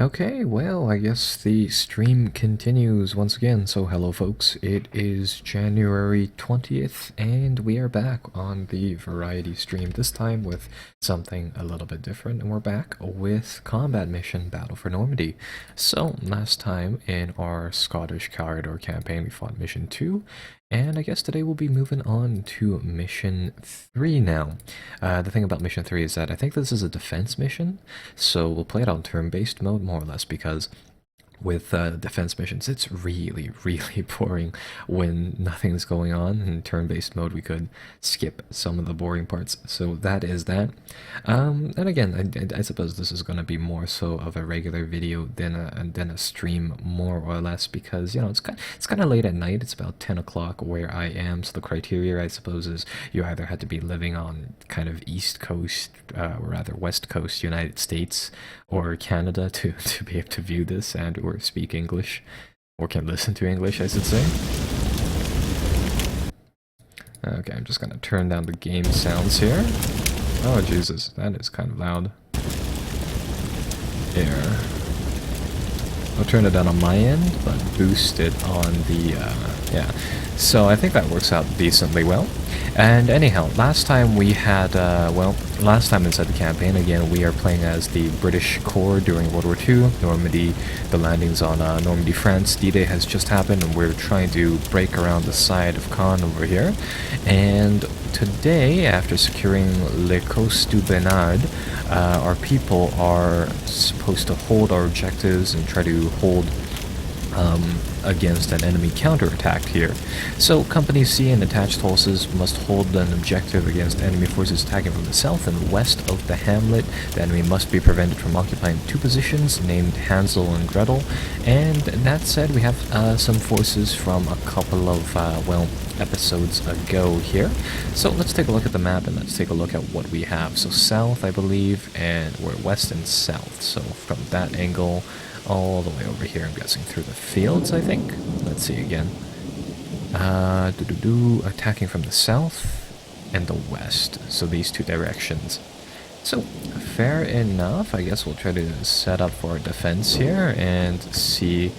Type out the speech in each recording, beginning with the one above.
Okay, well, I guess the stream continues once again. So, hello, folks. It is January 20th, and we are back on the variety stream, this time with something a little bit different. And we're back with Combat Mission Battle for Normandy. So, last time in our Scottish Corridor campaign, we fought Mission 2. And I guess today we'll be moving on to Mission 3 now. The thing about Mission 3 is that I think this is a defense mission, so we'll play it on turn-based mode more or less because with defense missions, it's really, really boring when nothing's going on. In turn-based mode, we could skip some of the boring parts. So that is that. And again, I suppose this is going to be more so of a regular video than a stream, more or less, because you know it's kind of late at night. It's about 10 o'clock where I am. So the criteria, I suppose, is you either had to be living on kind of East Coast, or rather West Coast United States, or Canada to be able to view this and or speak English, or can listen to English, I should say. Okay, I'm just gonna turn down the game sounds here. Oh Jesus, that is kind of loud. Here. I'll turn it down on my end, but boost it on the, yeah. So I think that works out decently well. And anyhow, last time we had, last time inside the campaign, again, we are playing as the British Corps during World War II, Normandy, the landings on Normandy, France. D-Day has just happened, and we're trying to break around the side of Caen over here. And today, after securing Le Coste du Bernard, our people are supposed to hold our objectives and try to hold against an enemy counterattack here. So Company C and attached forces must hold an objective against enemy forces attacking from the south and west of the hamlet. The enemy must be prevented from occupying two positions named Hansel and Gretel. And that said, we have some forces from a couple of, episodes ago here. So let's take a look at the map and let's take a look at what we have. So south, I believe, and we're west and south. So from that angle, all the way over here, I'm guessing through the fields, I think. Let's see again. Attacking from the south and the west. So these two directions. So, fair enough. I guess we'll try to set up for a defense here and see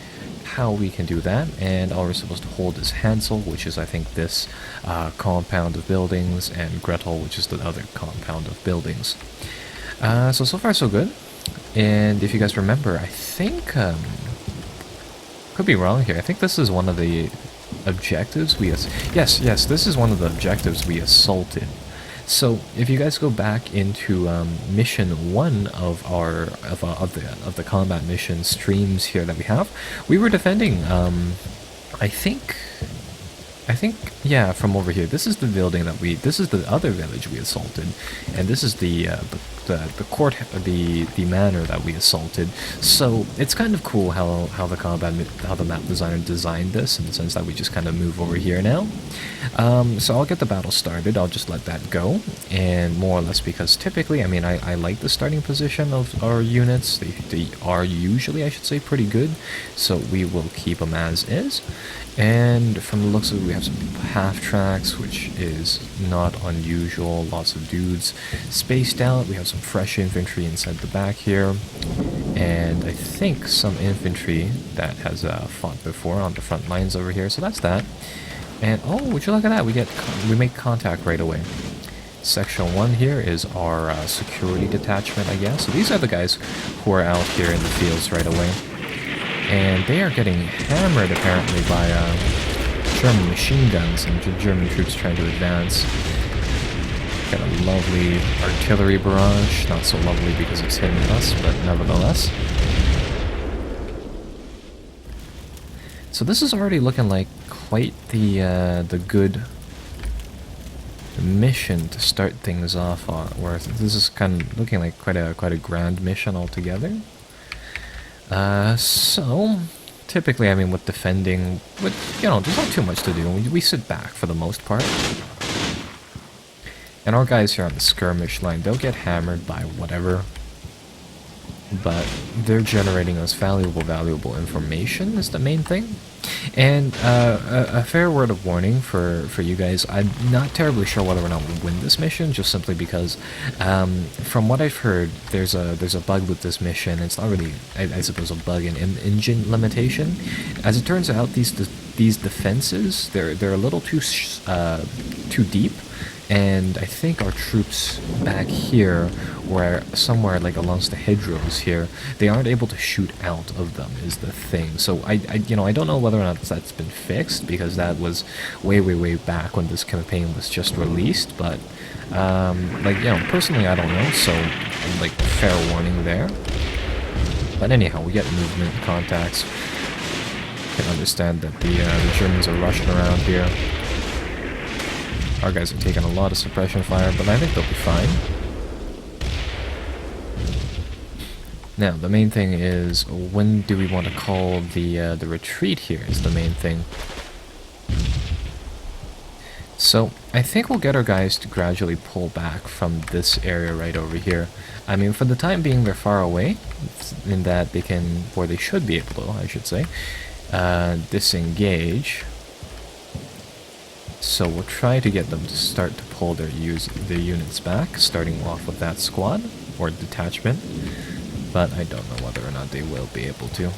how we can do that. And all we're supposed to hold is Hansel, which is, I think, this compound of buildings, and Gretel, which is the other compound of buildings. So far so good. And if you guys remember, I think, could be wrong here, I think this is one of the objectives we, yes, this is one of the objectives we assaulted. So if you guys go back into mission 1 of the combat mission streams here that we have, we were defending, I think, yeah, from over here. This is the building that this is the other village we assaulted, and this is the court, the manor that we assaulted. So it's kind of cool how the map designer designed this, in the sense that we just kind of move over here now. So I'll get the battle started. I'll just let that go, and more or less because typically, I mean, I like the starting position of our units. They are usually, I should say, pretty good. So we will keep them as is. And from the looks of it, we have some half tracks, which is not unusual. Lots of dudes spaced out. We have some fresh infantry inside the back here, and I think some infantry that has fought before on the front lines over here. So that's that. And oh, would you look at that? We make contact right away. Section 1 here is our security detachment, I guess. So these are the guys who are out here in the fields right away. And they are getting hammered, apparently, by German machine guns and German troops trying to advance. Got a lovely artillery barrage. Not so lovely because it's hitting us, but nevertheless. So this is already looking like quite the good mission to start things off on. Where this is kind of looking like quite a grand mission altogether. So, typically, I mean, with defending, you know, there's not too much to do. We sit back for the most part. And our guys here on the skirmish line, they'll get hammered by whatever. but they're generating us valuable information is the main thing. And a fair word of warning for you guys, I'm not terribly sure whether or not we'll win this mission, just simply because from what I've heard, there's a bug with this mission. It's not really, I suppose, a bug, an engine limitation. As it turns out, these defenses, they're a little too deep. And I think our troops back here, where somewhere like along the hedgerows here, they aren't able to shoot out of them is the thing. So I don't know whether or not that's been fixed, because that was way back when this campaign was just released. But personally I don't know. So like fair warning there. But anyhow, we get movement contacts. Can understand that the Germans are rushing around here. Our guys are taking a lot of suppression fire, but I think they'll be fine. Now, the main thing is, when do we want to call the retreat here is the main thing. So, I think we'll get our guys to gradually pull back from this area right over here. I mean, for the time being, they're far away, in that they can, or they should be able to, I should say, disengage. So we'll try to get them to start to pull their units back, starting off with that squad, or detachment. But I don't know whether or not they will be able to.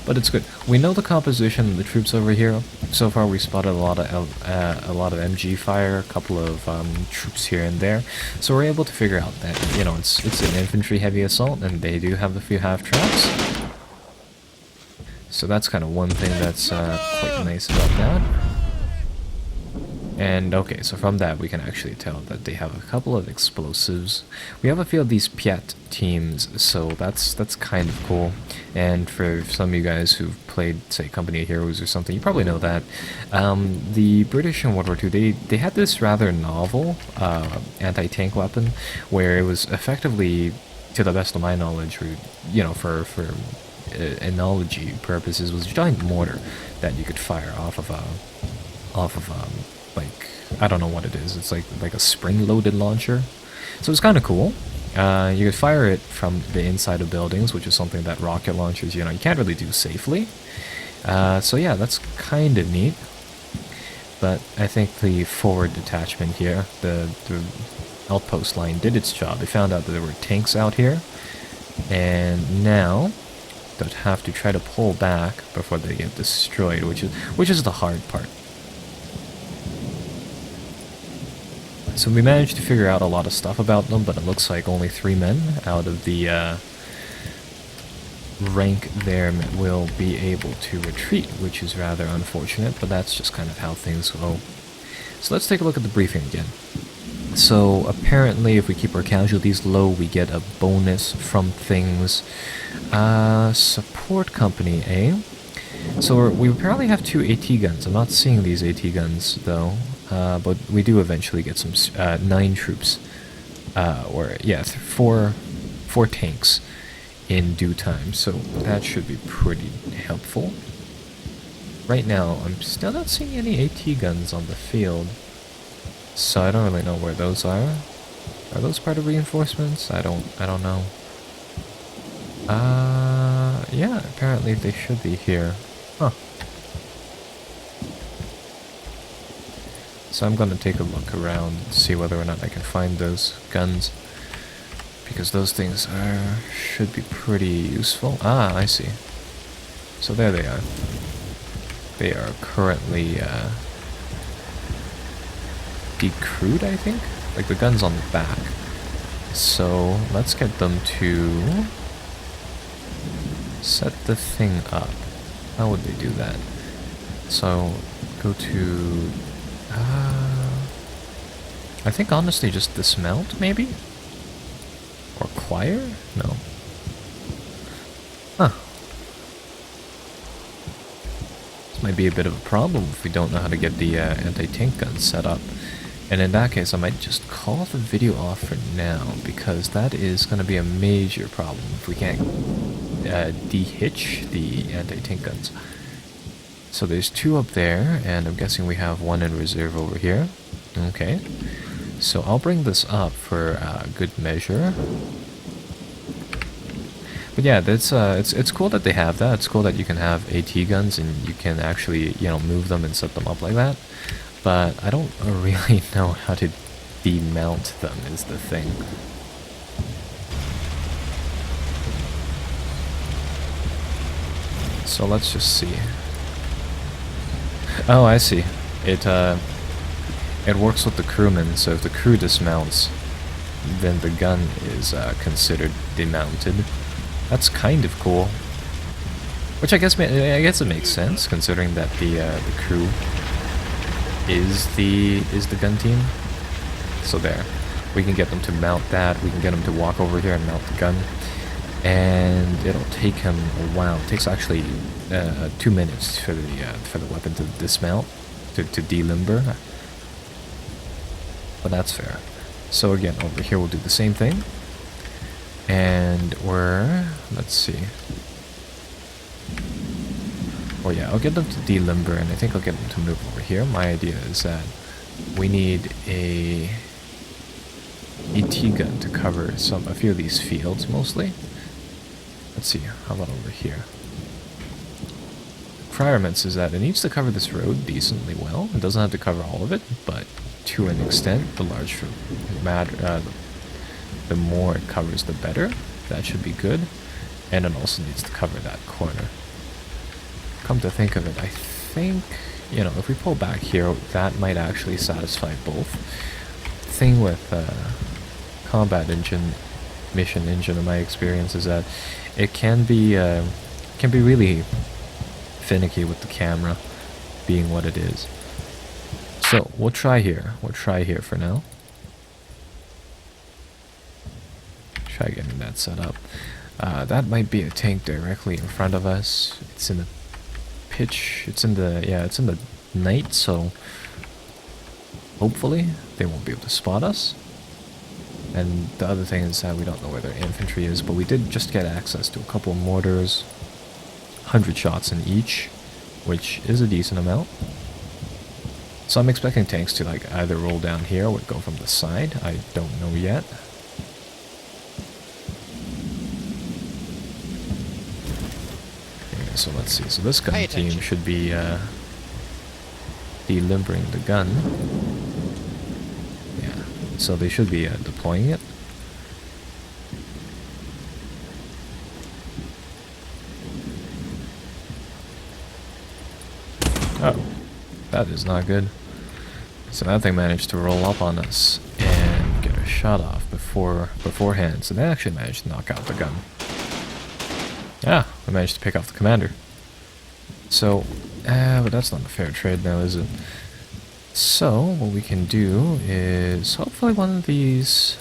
But it's good. We know the composition of the troops over here. So far we spotted a lot of MG fire, a couple of troops here and there. So we're able to figure out that, it's an infantry heavy assault, and they do have a few half tracks. So that's kind of one thing that's quite nice about that. And okay, so from that we can actually tell that they have a couple of explosives. We have a few of these Piat teams, so that's kind of cool. And for some of you guys who've played, say, Company of Heroes or something, you probably know that the British in World War II, they had this rather novel anti-tank weapon, where it was effectively, to the best of my knowledge, for analogy purposes, was a giant mortar that you could fire off of like, I don't know what it is. It's like a spring-loaded launcher. So it's kind of cool. You could fire it from the inside of buildings, which is something that rocket launchers, you can't really do safely. So yeah, that's kind of neat. But I think the forward detachment here, the outpost line, did its job. They found out that there were tanks out here, and now they'll have to try to pull back before they get destroyed, which is the hard part. So we managed to figure out a lot of stuff about them, but it looks like only 3 men out of the rank there will be able to retreat, which is rather unfortunate, but that's just kind of how things go. So let's take a look at the briefing again. So apparently if we keep our casualties low, we get a bonus from things. Support company, eh? So we apparently have 2 AT guns. I'm not seeing these AT guns though. But we do eventually get some 9 troops, four tanks in due time, so that should be pretty helpful. Right now, I'm still not seeing any AT guns on the field, so I don't really know where those are. Are those part of reinforcements? I don't know. Yeah, apparently they should be here. Huh. So I'm gonna take a look around and see whether or not I can find those guns, because those things should be pretty useful. Ah, I see. So there they are. They are currently decrewed, I think? Like the gun's on the back. So let's get them to set the thing up. How would they do that? So go to I think honestly just dismount, maybe? Or acquire? No. Huh. This might be a bit of a problem if we don't know how to get the anti-tank guns set up. And in that case, I might just call the video off for now, because that is going to be a major problem if we can't de-hitch the anti-tank guns. So there's 2 up there, and I'm guessing we have 1 in reserve over here. Okay. So I'll bring this up for good measure. But yeah, that's it's cool that they have that. It's cool that you can have AT guns and you can actually, you know, move them and set them up like that. But I don't really know how to demount them is the thing. So let's just see. Oh, I see. It works with the crewman, so if the crew dismounts, then the gun is considered demounted. That's kind of cool. Which I guess it makes sense, considering that the crew is the gun team. So there, we can get them to mount that. We can get them to walk over here and mount the gun, and it'll take him a while. It takes actually 2 minutes for the weapon to dismount, to delimber. But that's fair. So again, over here we'll do the same thing. And let's see. Oh yeah, I'll get them to delimber, and I think I'll get them to move over here. My idea is that we need a AT gun to cover a few of these fields, mostly. Let's see, how about over here? Requirements is that it needs to cover this road decently well. It doesn't have to cover all of it, but to an extent, the more it covers, the better. That should be good. And it also needs to cover that corner. Come to think of it, I think, you know, if we pull back here, that might actually satisfy both. The thing with combat engine, mission engine, in my experience, is that it can be really finicky with the camera being what it is. So we'll try here. We'll try here for now. Try getting that set up. That might be a tank directly in front of us. It's in the pitch. It's in the night, so hopefully they won't be able to spot us. And the other thing is that we don't know where their infantry is, but we did just get access to a couple of mortars, 100 shots in each, which is a decent amount. So I'm expecting tanks to like either roll down here or go from the side. I don't know yet. Okay, so let's see. So this gun team should be delimbering the gun. Yeah, so they should be deploying it. Oh, that is not good. So that thing managed to roll up on us and get a shot off beforehand. So they actually managed to knock out the gun. Yeah, we managed to pick off the commander. So, but that's not a fair trade now, is it? So, what we can do is hopefully one of these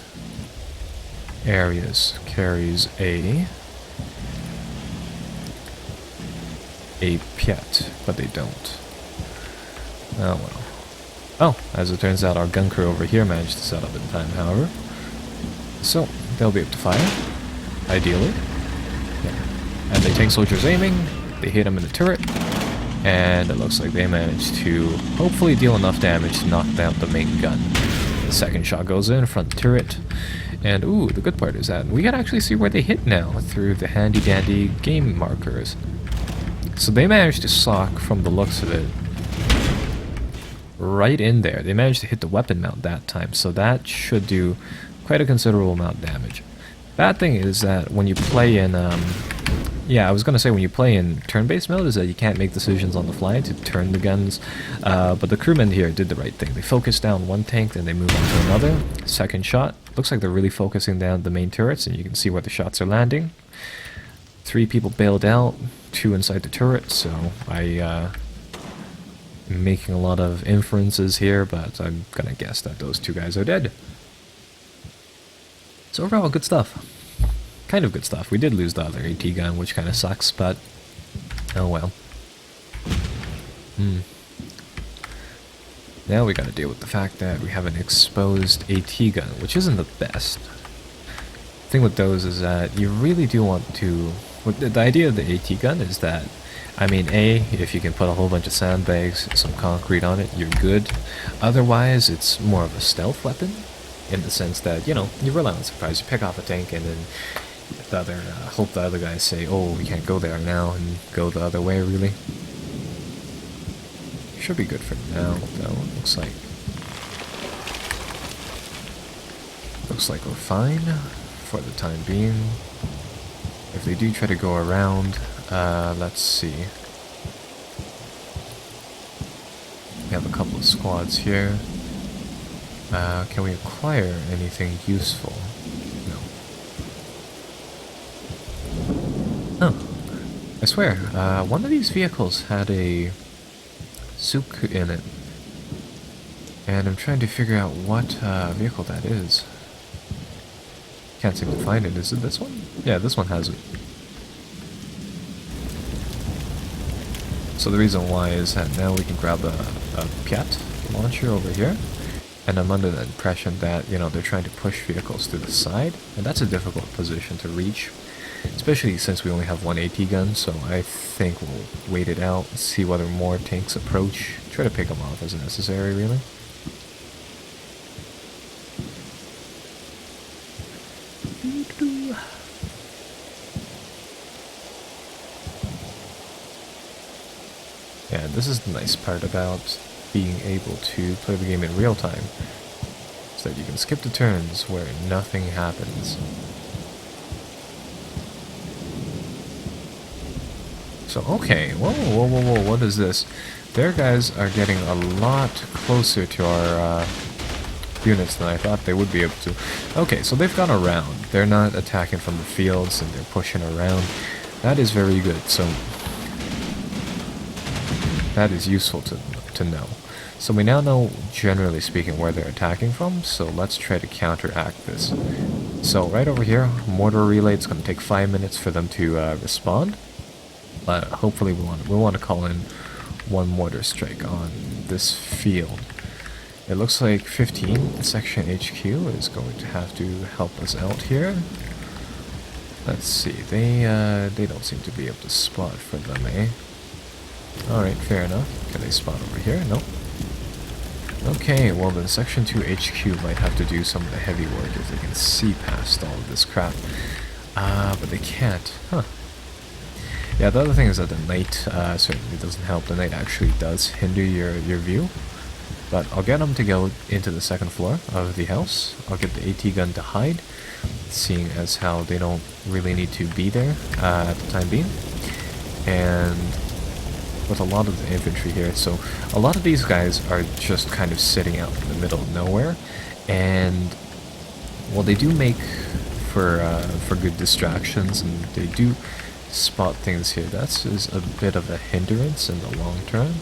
areas carries a Piet, but they don't. Oh well. Oh, as it turns out, our gun crew over here managed to set up in time, however. So, they'll be able to fire, ideally. Yeah. And they take soldiers aiming, they hit them in the turret, and it looks like they managed to hopefully deal enough damage to knock down the main gun. The second shot goes in front turret, and ooh, the good part is that we can actually see where they hit now through the handy-dandy game markers. So they managed to sock, from the looks of it, right in there. They managed to hit the weapon mount that time, so that should do quite a considerable amount of damage. Bad thing is that when you play in, I was gonna say when you play in turn-based mode is that you can't make decisions on the fly to turn the guns, but the crewmen here did the right thing. They focused down one tank, then they move on to another. Second shot, looks like they're really focusing down the main turrets, and you can see where the shots are landing. 3 people bailed out, 2 inside the turret, so I'm making a lot of inferences here, but I'm gonna guess that those 2 guys are dead. So overall, good stuff. Kind of good stuff. We did lose the other AT gun, which kind of sucks, but oh well. Now we gotta deal with the fact that we have an exposed AT gun, which isn't the best. The thing with those is that you really do want to... The idea of the AT gun is that, I mean, if you can put a whole bunch of sandbags, some concrete on it, you're good. Otherwise, it's more of a stealth weapon, in the sense that, you know, you rely on surprise. You pick off a tank and then Hope the other guys say, oh, we can't go there now, and go the other way, really. Should be good for now, though. Looks like we're fine for the time being. If they do try to go around, let's see. We have a couple of squads here. Can we acquire anything useful? No. Oh, I swear, one of these vehicles had a souk in it. And I'm trying to figure out what vehicle that is. Can't seem to find it. Is it this one? Yeah, this one has it. So the reason why is that now we can grab a Piat launcher over here. And I'm under the impression that, you know, they're trying to push vehicles to the side. And that's a difficult position to reach. Especially since we only have one AT gun, so I think we'll wait it out, see whether more tanks approach, try to pick them off as necessary, really. Yeah, this is the nice part about being able to play the game in real time, so that you can skip the turns where nothing happens. So, okay, whoa, what is this? Their guys are getting a lot closer to our units than I thought they would be able to. Okay, so they've gone around. They're not attacking from the fields, and they're pushing around. That is very good, so that is useful to know. So we now know, generally speaking, where they're attacking from, so let's try to counteract this. So right over here, mortar relay, it's going to take 5 minutes for them to respond. But hopefully we want to call in one mortar strike on this field. It looks like 15 Section HQ is going to have to help us out here. Let's see, they don't seem to be able to spot for them, eh? Alright, fair enough. Can they spot over here? Nope. Okay, well then Section 2 HQ might have to do some of the heavy work if they can see past all of this crap. But they can't. Huh. Yeah, the other thing is that the night certainly doesn't help. The night actually does hinder your view. But I'll get them to go into the second floor of the house. I'll get the AT gun to hide, seeing as how they don't really need to be there at the time being. And with a lot of the infantry here, so a lot of these guys are just kind of sitting out in the middle of nowhere. And, well, they do make for good distractions, and they do spot things here. That's is a bit of a hindrance in the long term.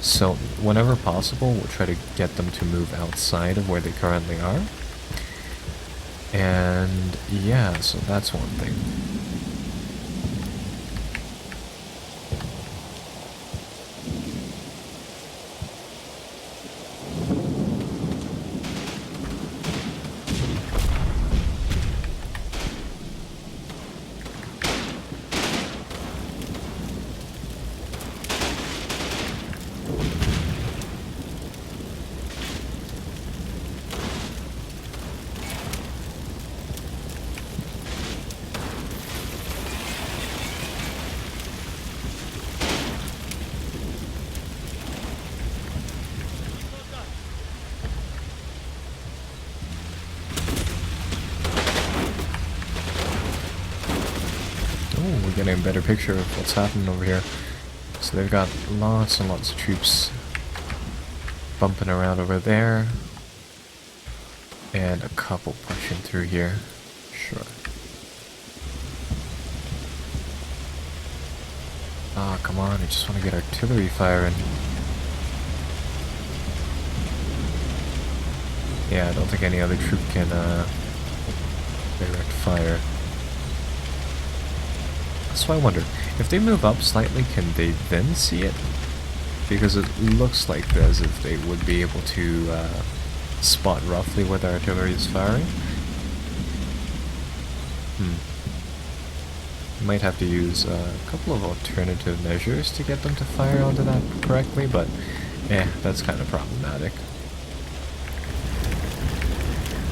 So whenever possible, we'll try to get them to move outside of where they currently are. And yeah, so that's one thing. We're getting a better picture of what's happening over here. So they've got lots and lots of troops bumping around over there. And a couple pushing through here. Sure. Ah, come on, I just want to get artillery firing. Yeah, I don't think any other troop can direct fire. So I wonder, if they move up slightly, can they then see it? Because it looks like as if they would be able to spot roughly where the artillery is firing. Might have to use a couple of alternative measures to get them to fire onto that correctly, but that's kind of problematic.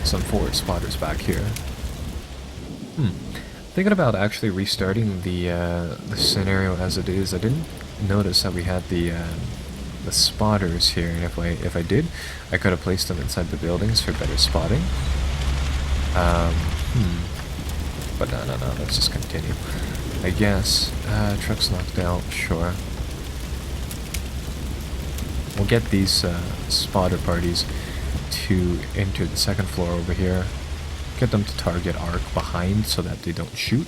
Some forward spotters back here. Thinking about actually restarting the scenario as it is, I didn't notice that we had the spotters here, and if I did, I could have placed them inside the buildings for better spotting. But no, let's just continue. I guess truck's knocked out. Sure. We'll get these spotter parties to enter the second floor over here. Get them to target arc behind so that they don't shoot,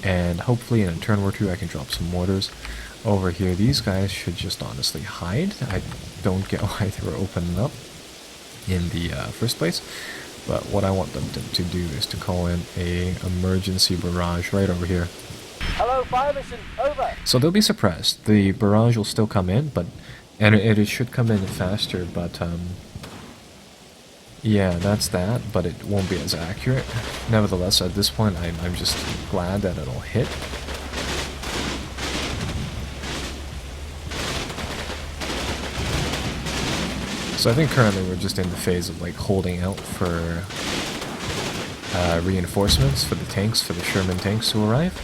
and hopefully in a turn or two I can drop some mortars over here. These guys should just honestly hide. I don't get why they were opening up in the first place, but what I want them to do is to call in a emergency barrage right over here. Hello, fire mission, over. So they'll be suppressed. The barrage will still come in, but and it should come in faster, but yeah, that's that, but it won't be as accurate. Nevertheless, at this point, I'm just glad that it'll hit. So I think currently we're just in the phase of like holding out for reinforcements for the tanks, for the Sherman tanks to arrive.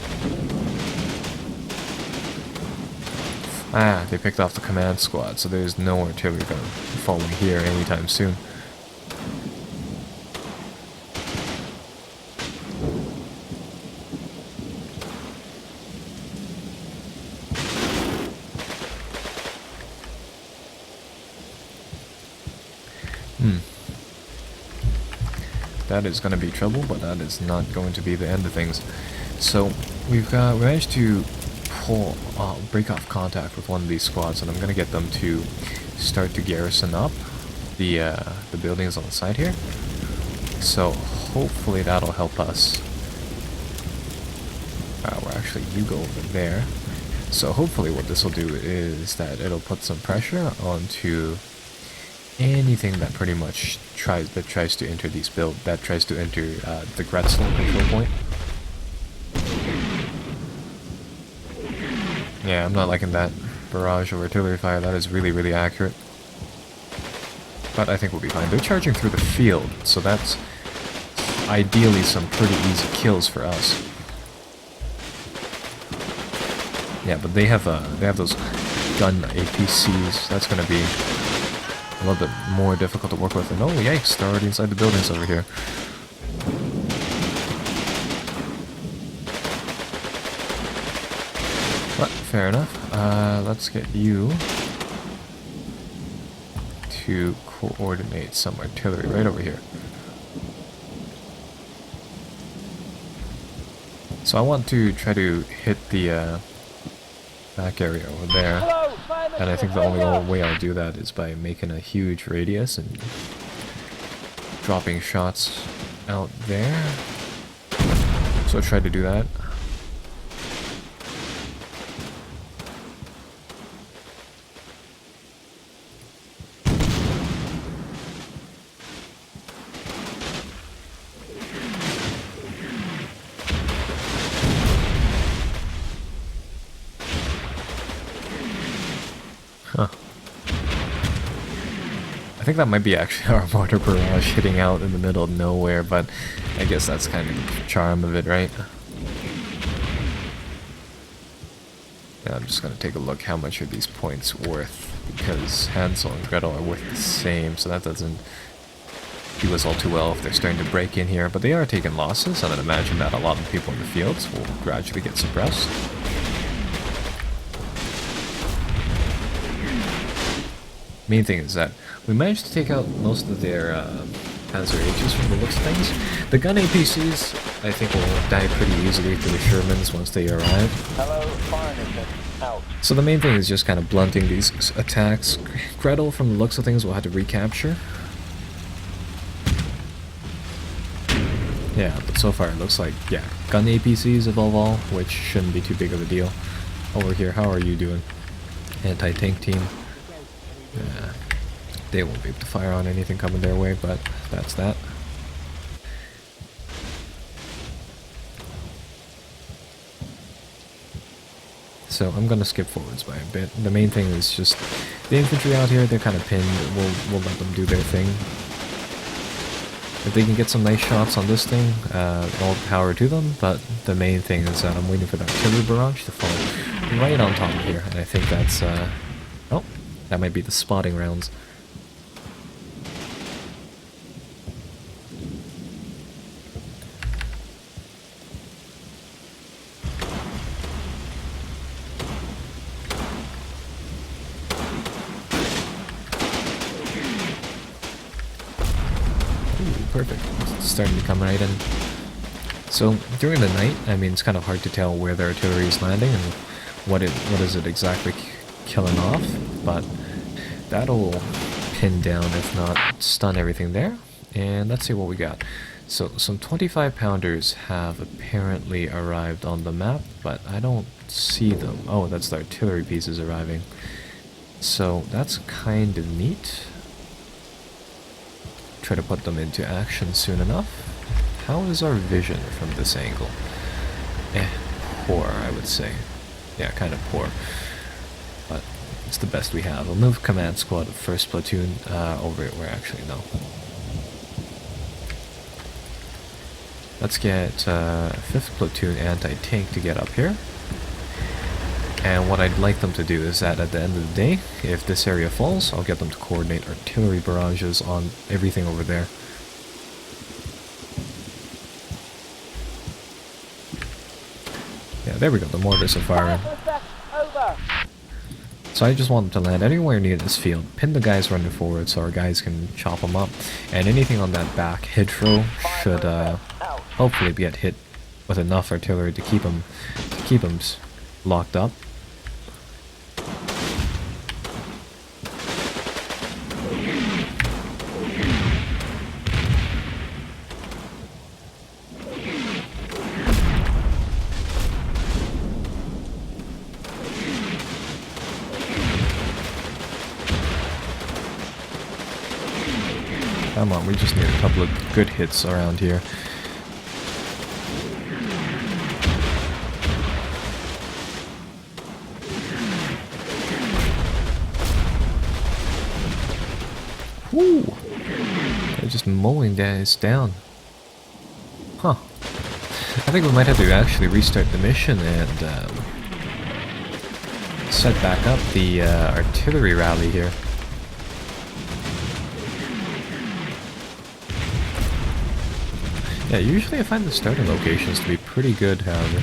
Ah, they picked off the command squad, so there's no artillery going to fall in here anytime soon. That is going to be trouble, but that is not going to be the end of things. So we managed to break off contact with one of these squads, and I'm going to get them to start to garrison up the buildings on the side here. So hopefully that'll help us. Well, actually, you go over there. So hopefully what this will do is that it'll put some pressure onto anything that pretty much tries to enter these tries to enter the Gretzel control point. Yeah, I'm not liking that barrage of artillery fire. That is really, really accurate. But I think we'll be fine. They're charging through the field, so that's ideally some pretty easy kills for us. Yeah, but they have those gun APCs. That's going to be a little bit more difficult to work with. And oh yikes, they're already inside the buildings over here. But fair enough. Let's get you to coordinate some artillery right over here. So I want to try to hit the back area over there. And I think the only way I'll do that is by making a huge radius and dropping shots out there. So I'll try to do that. Huh. I think that might be actually our mortar barrage hitting out in the middle of nowhere, but I guess that's kind of the charm of it, right? Yeah, I'm just gonna take a look how much are these points worth, because Hansel and Gretel are worth the same, so that doesn't do us all too well if they're starting to break in here, but they are taking losses, and I'd imagine that a lot of people in the fields will gradually get suppressed. Main thing is that we managed to take out most of their Panzer H's from the looks of things. The gun APCs, I think, will die pretty easily to the Shermans once they arrive. Hello, fire mission, out. So the main thing is just kind of blunting these attacks. Gretel, from the looks of things, will have to recapture. Yeah, but so far it looks like, yeah, gun APCs above all, which shouldn't be too big of a deal. Over here, how are you doing? Anti-tank team. Yeah, they won't be able to fire on anything coming their way, but that's that. So I'm gonna skip forwards by a bit. The main thing is just the infantry out here, they're kind of pinned. We'll let them do their thing. If they can get some nice shots on this thing, all power to them, but the main thing is that I'm waiting for the artillery barrage to fall right on top of here, and I think that's, oh, that might be the spotting rounds. Perfect. It's starting to come right in. So during the night, I mean, it's kind of hard to tell where the artillery is landing and what is it exactly killing off, but that'll pin down, if not stun everything there. And let's see what we got. So some 25 pounders have apparently arrived on the map, but I don't see them. Oh, that's the artillery pieces arriving. So that's kind of neat. Try to put them into action soon enough. How is our vision from this angle? Poor, I would say. Yeah, kind of poor. But it's the best we have. We'll move command squad of 1st platoon over where actually no. Let's get 5th platoon anti-tank to get up here. And what I'd like them to do is that at the end of the day, if this area falls, I'll get them to coordinate artillery barrages on everything over there. Yeah, there we go, the mortars are firing. So I just want them to land anywhere near this field, pin the guys running forward so our guys can chop them up, and anything on that back hedgerow should hopefully get hit with enough artillery to keep them locked up. Come on, we just need a couple of good hits around here. Woo! They're just mowing guys down. Huh. I think we might have to actually restart the mission and set back up the artillery rally here. Yeah, usually I find the starting locations to be pretty good, however.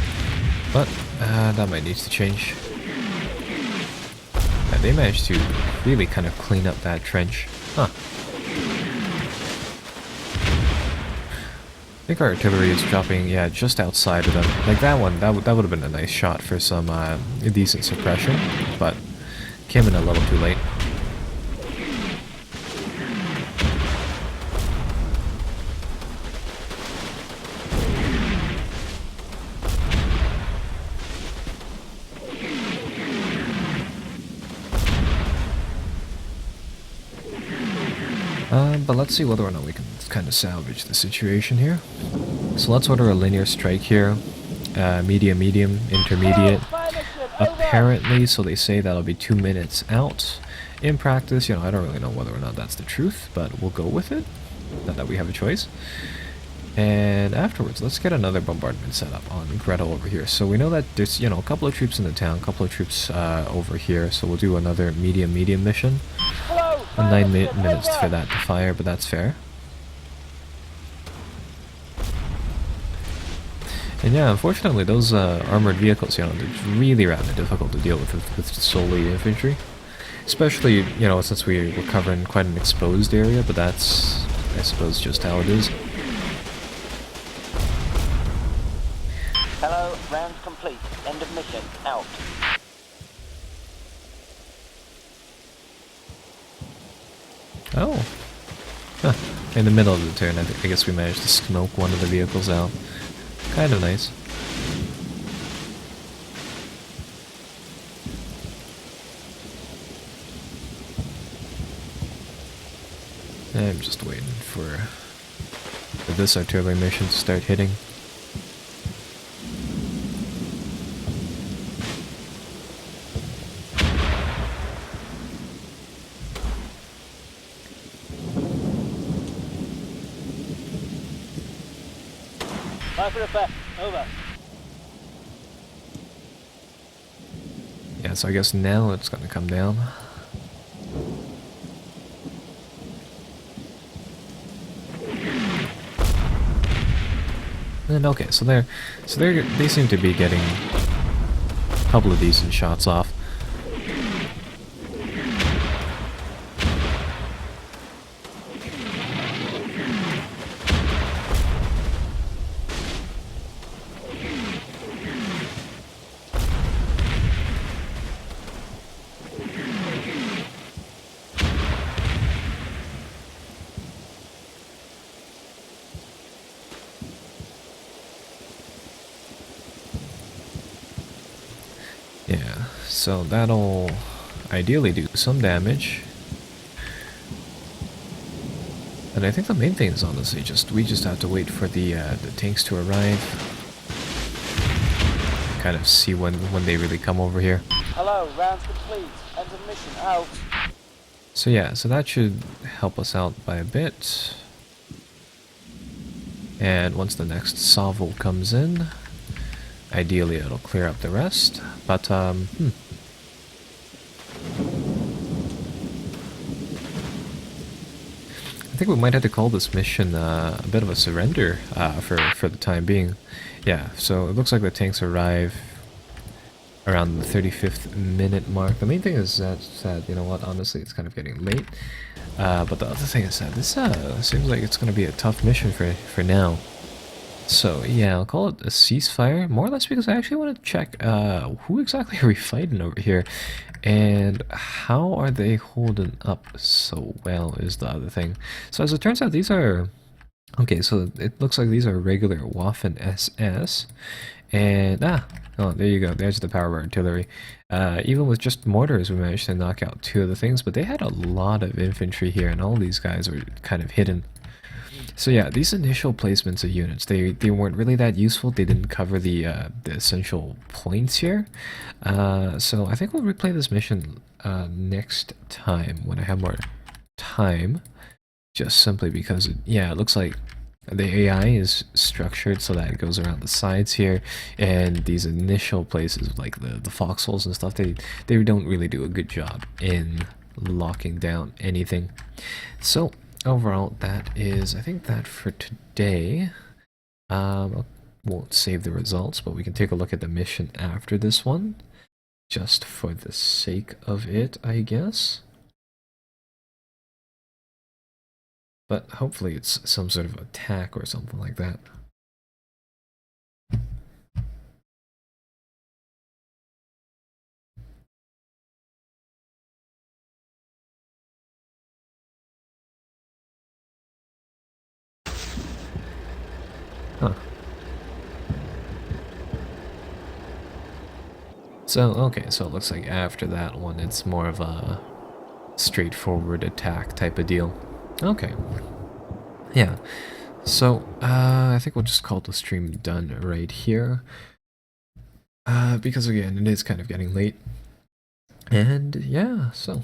But, that might need to change. Yeah, they managed to really kind of clean up that trench. Huh. I think our artillery is dropping, yeah, just outside of them. Like that one, that would have been a nice shot for some decent suppression, but came in a little too late. But let's see whether or not we can kind of salvage the situation here. So let's order a linear strike here. Medium, intermediate. Apparently, so they say that'll be 2 minutes out. In practice, you know, I don't really know whether or not that's the truth, but we'll go with it. Not that we have a choice. And afterwards, let's get another bombardment set up on Gretel over here. So we know that there's, you know, a couple of troops in the town, a couple of troops over here. So we'll do another medium mission. 9 minutes for that to fire, but that's fair. And yeah, unfortunately, those armored vehicles, you know, they're really rather difficult to deal with solely infantry. Especially, you know, since we're covering quite an exposed area, but that's, I suppose, just how it is. Hello, round complete. End of mission. Out. Oh. Huh. In the middle of the turn, I guess we managed to smoke one of the vehicles out. Kind of nice. I'm just waiting for this artillery mission to start hitting. Time for repair. Over. Yeah, so I guess now it's gonna come down. And okay, so they seem to be getting a couple of decent shots off. Yeah, so that'll ideally do some damage. And I think the main thing is honestly we just have to wait for the tanks to arrive. Kind of see when they really come over here. Hello, rounds complete. End of mission. Out. So yeah, so that should help us out by a bit. And once the next salvo comes in, ideally it'll clear up the rest. But I think we might have to call this mission a bit of a surrender for the time being. Yeah, so it looks like the tanks arrive around the 35th minute mark. The main thing is that you know what, honestly, it's kind of getting late. But the other thing is that this seems like it's going to be a tough mission for now. So yeah, I'll call it a ceasefire, more or less because I actually want to check who exactly are we fighting over here, and how are they holding up so well is the other thing. So as it turns out, these are... Okay, so it looks like these are regular Waffen SS, and oh, there you go, there's the power artillery. Even with just mortars, we managed to knock out 2 of the things, but they had a lot of infantry here, and all these guys were kind of hidden. So yeah, these initial placements of units, they weren't really that useful. They didn't cover the essential points here. So I think we'll replay this mission next time when I have more time. Just simply because, it looks like the AI is structured so that it goes around the sides here, and these initial places like the foxholes and stuff, they don't really do a good job in locking down anything. So overall, that is, I think, that for today. I won't save the results, but we can take a look at the mission after this one, just for the sake of it, I guess. But hopefully it's some sort of attack or something like that. Huh. So, okay, so it looks like after that one, it's more of a straightforward attack type of deal. Okay. Yeah. So, I think we'll just call the stream done right here. Because again, it is kind of getting late. And yeah, so